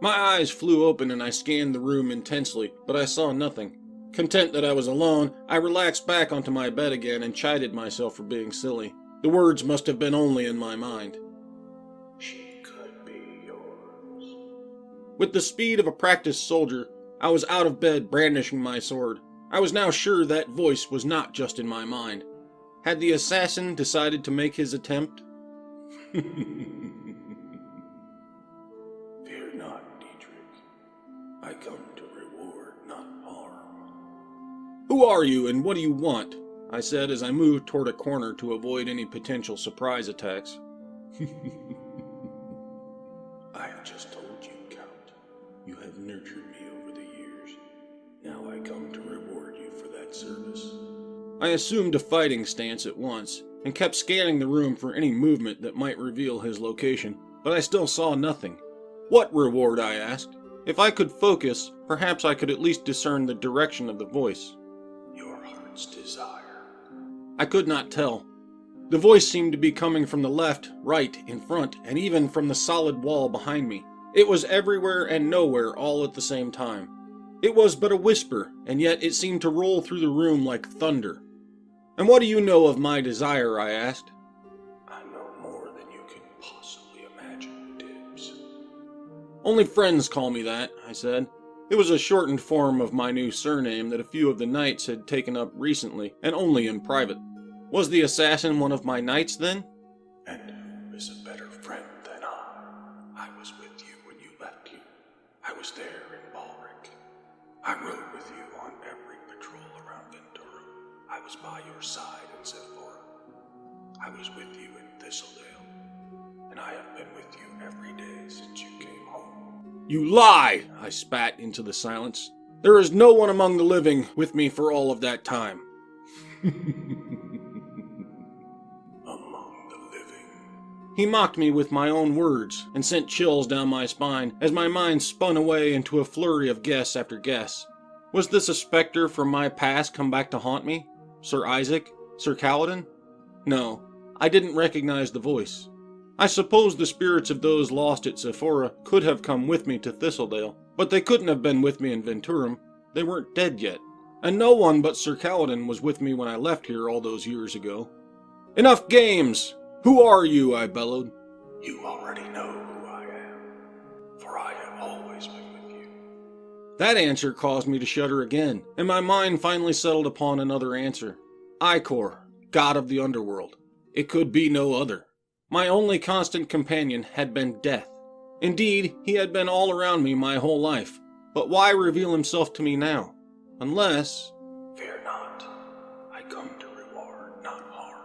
My eyes flew open and I scanned the room intensely, but I saw nothing. Content that I was alone, I relaxed back onto my bed again and chided myself for being silly. The words must have been only in my mind. She could be yours. With the speed of a practiced soldier, I was out of bed brandishing my sword. I was now sure that voice was not just in my mind. Had the assassin decided to make his attempt? Fear not, Dietrich. I come to reward, not harm. Who are you and what do you want? I said as I moved toward a corner to avoid any potential surprise attacks. I have just told you, Count. You have nurtured me over the years. Now I come to reward you for that service. I assumed a fighting stance at once, and kept scanning the room for any movement that might reveal his location, but I still saw nothing. What reward? I asked. If I could focus, perhaps I could at least discern the direction of the voice. Your heart's desire. I could not tell. The voice seemed to be coming from the left, right, in front, and even from the solid wall behind me. It was everywhere and nowhere all at the same time. It was but a whisper, and yet it seemed to roll through the room like thunder. And what do you know of my desire? I asked. I know more than you could possibly imagine, Dibbs. Only friends call me that, I said. It was a shortened form of my new surname that a few of the knights had taken up recently, and only in private. Was the assassin one of my knights, then? And who is a better friend than I? I was with you when you left you. I was there in Balric. I rode with you on every patrol around Venturum. I was by your side in Sephora. I was with you in Thistledale. And I have been with you every day since you came home. You lie! I spat into the silence. There is no one among the living with me for all of that time. He mocked me with my own words, and sent chills down my spine as my mind spun away into a flurry of guess after guess. Was this a specter from my past come back to haunt me? Sir Isaac? Sir Kaladin? No, I didn't recognize the voice. I suppose the spirits of those lost at Sephora could have come with me to Thistledale, but they couldn't have been with me in Venturum. They weren't dead yet, and no one but Sir Kaladin was with me when I left here all those years ago. Enough games! Who are you? I bellowed. You already know who I am, for I have always been with you. That answer caused me to shudder again, and my mind finally settled upon another answer. Icor, god of the underworld. It could be no other. My only constant companion had been death. Indeed, he had been all around me my whole life, but why reveal himself to me now? Unless... Fear not. I come to reward, not harm.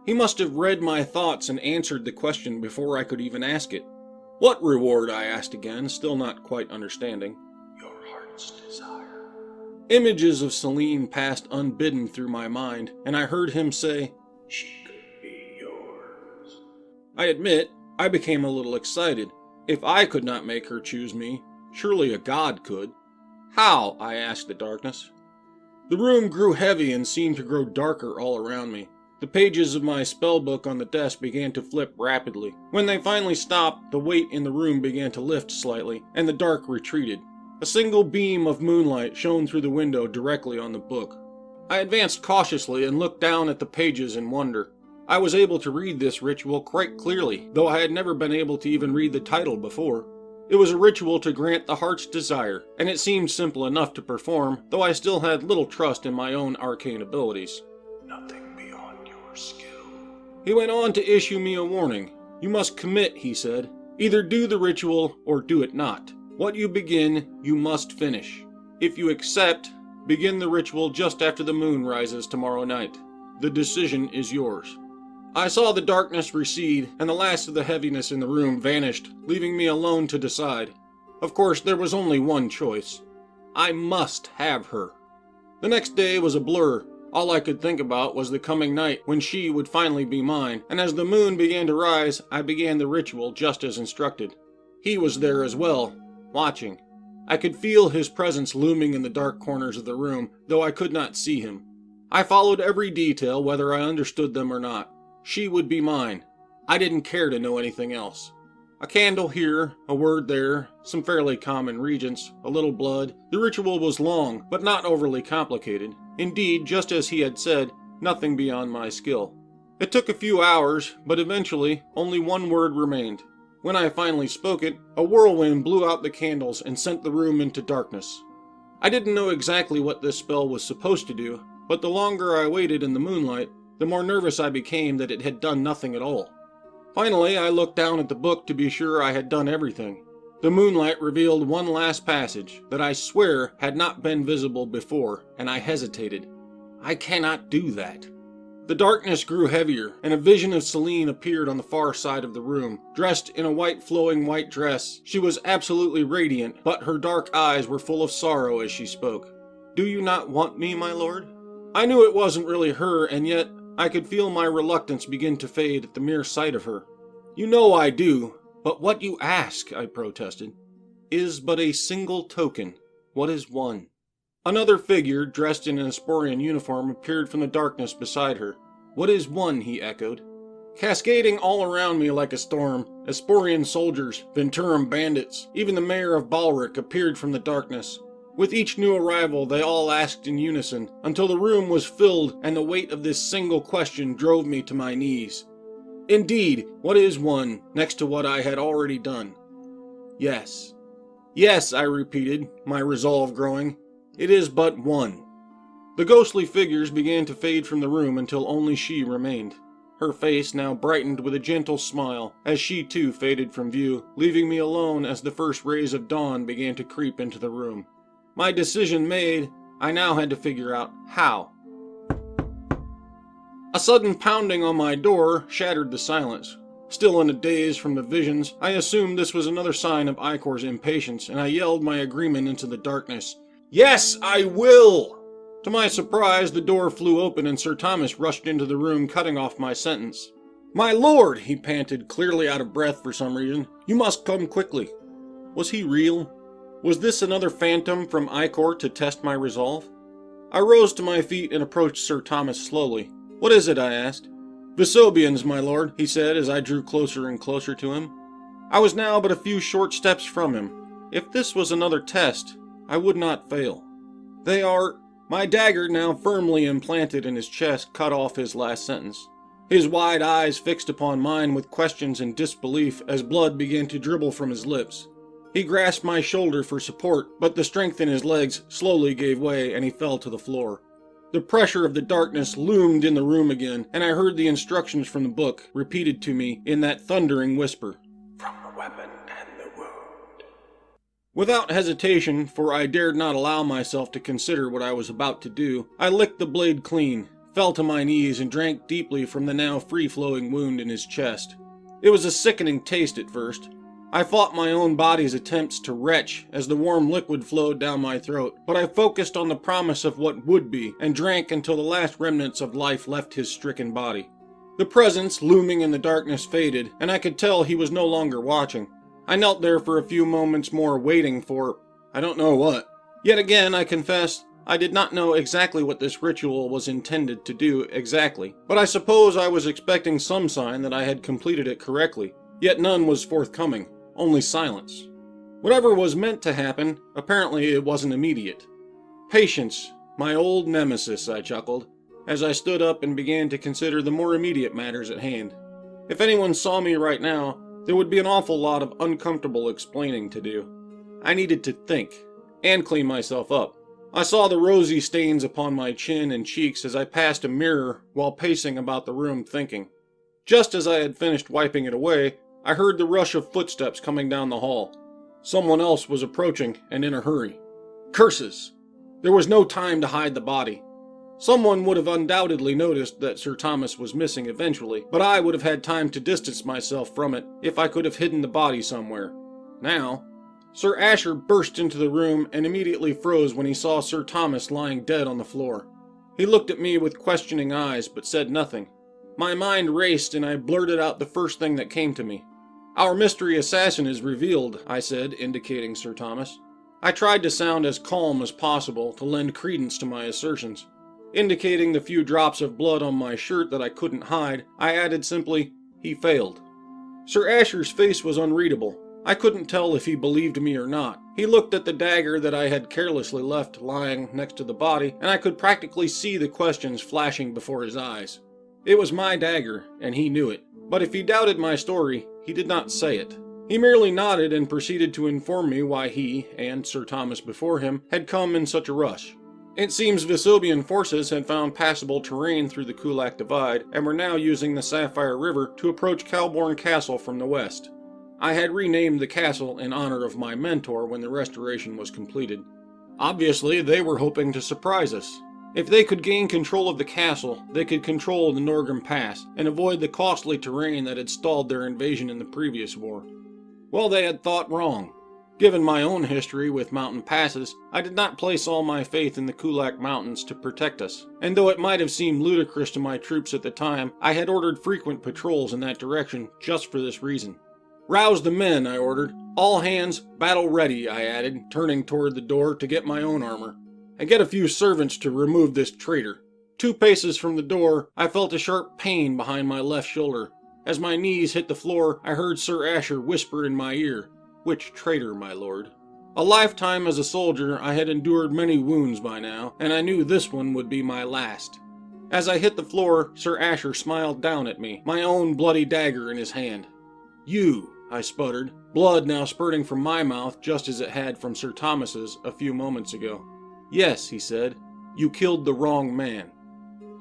He must have read my thoughts and answered the question before I could even ask it. What reward? I asked again, still not quite understanding. Your heart's desire. Images of Celine passed unbidden through my mind, and I heard him say, She could be yours. I admit, I became a little excited. If I could not make her choose me, surely a god could. How? I asked the darkness. The room grew heavy and seemed to grow darker all around me. The pages of my spellbook on the desk began to flip rapidly. When they finally stopped, the weight in the room began to lift slightly, and the dark retreated. A single beam of moonlight shone through the window directly on the book. I advanced cautiously and looked down at the pages in wonder. I was able to read this ritual quite clearly, though I had never been able to even read the title before. It was a ritual to grant the heart's desire, and it seemed simple enough to perform, though I still had little trust in my own arcane abilities. Nothing beyond your skill. He went on to issue me a warning. You must commit, he said. Either do the ritual or do it not. What you begin, you must finish. If you accept, begin the ritual just after the moon rises tomorrow night. The decision is yours. I saw the darkness recede, and the last of the heaviness in the room vanished, leaving me alone to decide. Of course, there was only one choice. I must have her. The next day was a blur. All I could think about was the coming night when she would finally be mine, and as the moon began to rise, I began the ritual just as instructed. He was there as well, watching. I could feel his presence looming in the dark corners of the room, though I could not see him. I followed every detail, whether I understood them or not. She would be mine. I didn't care to know anything else. A candle here, a word there, some fairly common regents, a little blood. The ritual was long, but not overly complicated. Indeed, just as he had said, nothing beyond my skill. It took a few hours, but eventually only one word remained. When I finally spoke it, a whirlwind blew out the candles and sent the room into darkness. I didn't know exactly what this spell was supposed to do, but the longer I waited in the moonlight, the more nervous I became that it had done nothing at all. Finally, I looked down at the book to be sure I had done everything. The moonlight revealed one last passage that I swear had not been visible before, and I hesitated. I cannot do that. The darkness grew heavier, and a vision of Celine appeared on the far side of the room. Dressed in a white flowing white dress, she was absolutely radiant, but her dark eyes were full of sorrow as she spoke. "Do you not want me, my lord?" I knew it wasn't really her, and yet I could feel my reluctance begin to fade at the mere sight of her. "You know I do, but what you ask," I protested, "is but a single token. What is one?" Another figure, dressed in an Asporian uniform, appeared from the darkness beside her. "What is one?" he echoed. Cascading all around me like a storm, Asporian soldiers, Venturum bandits, even the mayor of Balric appeared from the darkness. With each new arrival, they all asked in unison, until the room was filled and the weight of this single question drove me to my knees. Indeed, what is one, next to what I had already done? Yes. Yes, I repeated, my resolve growing. It is but one. The ghostly figures began to fade from the room until only she remained. Her face now brightened with a gentle smile, as she too faded from view, leaving me alone as the first rays of dawn began to creep into the room. My decision made, I now had to figure out how. A sudden pounding on my door shattered the silence. Still in a daze from the visions, I assumed this was another sign of Icor's impatience, and I yelled my agreement into the darkness. "Yes, I will!" To my surprise, the door flew open and Sir Thomas rushed into the room, cutting off my sentence. "My lord," he panted, clearly out of breath for some reason, "you must come quickly." Was he real? Was this another phantom from Icor to test my resolve? I rose to my feet and approached Sir Thomas slowly. "What is it?" I asked. "Visobians, my lord," he said as I drew closer and closer to him. I was now but a few short steps from him. If this was another test, I would not fail. "They are—" My dagger, now firmly implanted in his chest, cut off his last sentence. His wide eyes fixed upon mine with questions and disbelief as blood began to dribble from his lips. He grasped my shoulder for support, but the strength in his legs slowly gave way and he fell to the floor. The pressure of the darkness loomed in the room again, and I heard the instructions from the book repeated to me in that thundering whisper. From the weapon and the wound. Without hesitation, for I dared not allow myself to consider what I was about to do, I licked the blade clean, fell to my knees, and drank deeply from the now free-flowing wound in his chest. It was a sickening taste at first. I fought my own body's attempts to retch as the warm liquid flowed down my throat, but I focused on the promise of what would be, and drank until the last remnants of life left his stricken body. The presence looming in the darkness faded, and I could tell he was no longer watching. I knelt there for a few moments more, waiting for I don't know what. Yet again, I confess, I did not know exactly what this ritual was intended to do exactly, but I suppose I was expecting some sign that I had completed it correctly, yet none was forthcoming. Only silence. Whatever was meant to happen, apparently it wasn't immediate. Patience, my old nemesis, I chuckled, as I stood up and began to consider the more immediate matters at hand. If anyone saw me right now, there would be an awful lot of uncomfortable explaining to do. I needed to think, and clean myself up. I saw the rosy stains upon my chin and cheeks as I passed a mirror while pacing about the room thinking. Just as I had finished wiping it away, I heard the rush of footsteps coming down the hall. Someone else was approaching, and in a hurry. Curses! There was no time to hide the body. Someone would have undoubtedly noticed that Sir Thomas was missing eventually, but I would have had time to distance myself from it if I could have hidden the body somewhere. Now, Sir Asher burst into the room and immediately froze when he saw Sir Thomas lying dead on the floor. He looked at me with questioning eyes, but said nothing. My mind raced, and I blurted out the first thing that came to me. "Our mystery assassin is revealed," I said, indicating Sir Thomas. I tried to sound as calm as possible to lend credence to my assertions. Indicating the few drops of blood on my shirt that I couldn't hide, I added simply, "He failed." Sir Asher's face was unreadable. I couldn't tell if he believed me or not. He looked at the dagger that I had carelessly left lying next to the body, and I could practically see the questions flashing before his eyes. It was my dagger, and he knew it. But if he doubted my story, he did not say it. He merely nodded and proceeded to inform me why he, and Sir Thomas before him, had come in such a rush. It seems Vesuvian forces had found passable terrain through the Kulak Divide, and were now using the Sapphire River to approach Calborn Castle from the west. I had renamed the castle in honor of my mentor when the restoration was completed. Obviously, they were hoping to surprise us. If they could gain control of the castle, they could control the Norgrim Pass and avoid the costly terrain that had stalled their invasion in the previous war. Well, they had thought wrong. Given my own history with mountain passes, I did not place all my faith in the Kulak Mountains to protect us, and though it might have seemed ludicrous to my troops at the time, I had ordered frequent patrols in that direction just for this reason. "Rouse the men," I ordered. "All hands, battle ready," I added, turning toward the door to get my own armor. "And get a few servants to remove this traitor." 2 paces from the door, I felt a sharp pain behind my left shoulder. As my knees hit the floor, I heard Sir Asher whisper in my ear, "Which traitor, my lord?" A lifetime as a soldier, I had endured many wounds by now, and I knew this one would be my last. As I hit the floor, Sir Asher smiled down at me, my own bloody dagger in his hand. "You," I sputtered, blood now spurting from my mouth just as it had from Sir Thomas's a few moments ago. "Yes," he said, "you killed the wrong man."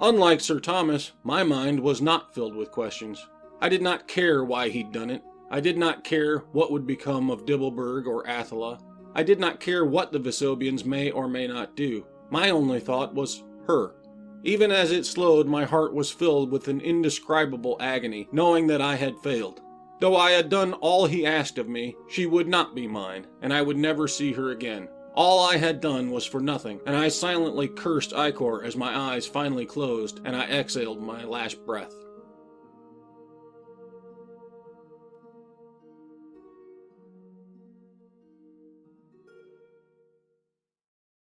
Unlike Sir Thomas, my mind was not filled with questions. I did not care why he'd done it. I did not care what would become of Dibbleburg or Athela. I did not care what the Vesuvians may or may not do. My only thought was her. Even as it slowed, my heart was filled with an indescribable agony, knowing that I had failed. Though I had done all he asked of me, she would not be mine, and I would never see her again. All I had done was for nothing, and I silently cursed Icor as my eyes finally closed and I exhaled my last breath.